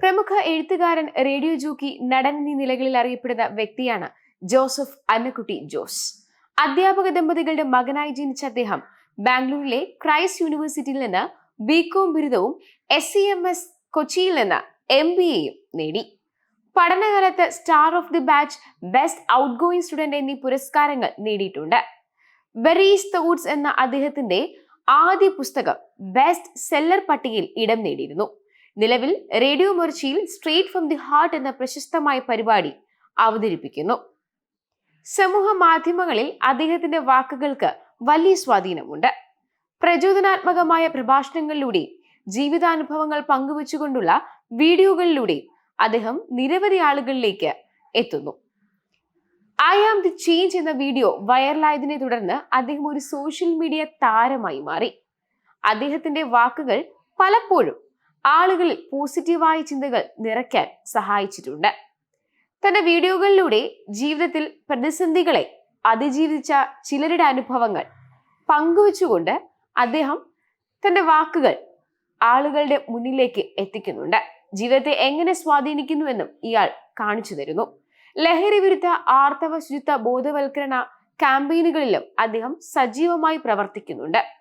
പ്രമുഖ എഴുത്തുകാരൻ, radio jockey, നടൻ എന്നീ നിലകളിൽ അറിയപ്പെടുന്ന വ്യക്തിയാണ് ജോസഫ് അന്നക്കുട്ടി ജോസ്. അധ്യാപക ദമ്പതികളുടെ മകനായി ജനിച്ച അദ്ദേഹം ബാംഗ്ലൂരിലെ ക്രൈസ്റ്റ് യൂണിവേഴ്സിറ്റിയിൽ നിന്ന് ബികോം ബിരുദവും SCMS കൊച്ചിയിൽ നിന്ന് MBAയും നേടി. പഠനകാലത്ത് star of the batch, best out going student എന്നീ പുരസ്കാരങ്ങൾ നേടിയിട്ടുണ്ട്. ബെറീസ് തോട്ട്സ് എന്ന അദ്ദേഹത്തിന്റെ ആദ്യ പുസ്തകം ബെസ്റ്റ് സെല്ലർ പട്ടികയിൽ ഇടം നേടിയിരുന്നു. നിലവിൽ റേഡിയോ മിർച്ചിയിൽ സ്ട്രേറ്റ് ഫ്രം ദി ഹാർട്ട് എന്ന പ്രശസ്തമായ പരിപാടി അവതരിപ്പിക്കുന്നു. സമൂഹ മാധ്യമങ്ങളിൽ അദ്ദേഹത്തിന്റെ വാക്കുകൾക്ക് വലിയ സ്വാധീനമുണ്ട്. പ്രചോദനാത്മകമായ പ്രഭാഷണങ്ങളിലൂടെയും ജീവിതാനുഭവങ്ങൾ പങ്കുവച്ചുകൊണ്ടുള്ള വീഡിയോകളിലൂടെയും അദ്ദേഹം നിരവധി ആളുകളിലേക്ക് എത്തുന്നു. ഐ ആം ദി ചേഞ്ച് എന്ന വീഡിയോ വൈറലായതിനെ തുടർന്ന് അദ്ദേഹം ഒരു സോഷ്യൽ മീഡിയ താരമായി മാറി. അദ്ദേഹത്തിന്റെ വാക്കുകൾ പലപ്പോഴും ആളുകളിൽ പോസിറ്റീവായ ചിന്തകൾ നിറയ്ക്കാൻ സഹായിച്ചിട്ടുണ്ട്. തന്റെ വീഡിയോകളിലൂടെ ജീവിതത്തിൽ പ്രതിസന്ധികളെ അതിജീവിച്ച ചിലരുടെ അനുഭവങ്ങൾ പങ്കുവച്ചുകൊണ്ട് അദ്ദേഹം തന്റെ വാക്കുകൾ ആളുകളുടെ മുന്നിലേക്ക് എത്തിക്കുന്നുണ്ട്. ജീവിതത്തെ എങ്ങനെ സ്വാധീനിക്കുന്നുവെന്നും ഇയാൾ കാണിച്ചു തരുന്നു. ലഹരി വിരുദ്ധ ആർത്തവ ശുചിത്വ ബോധവൽക്കരണ ക്യാമ്പയിനുകളിലും അദ്ദേഹം സജീവമായി പ്രവർത്തിക്കുന്നുണ്ട്.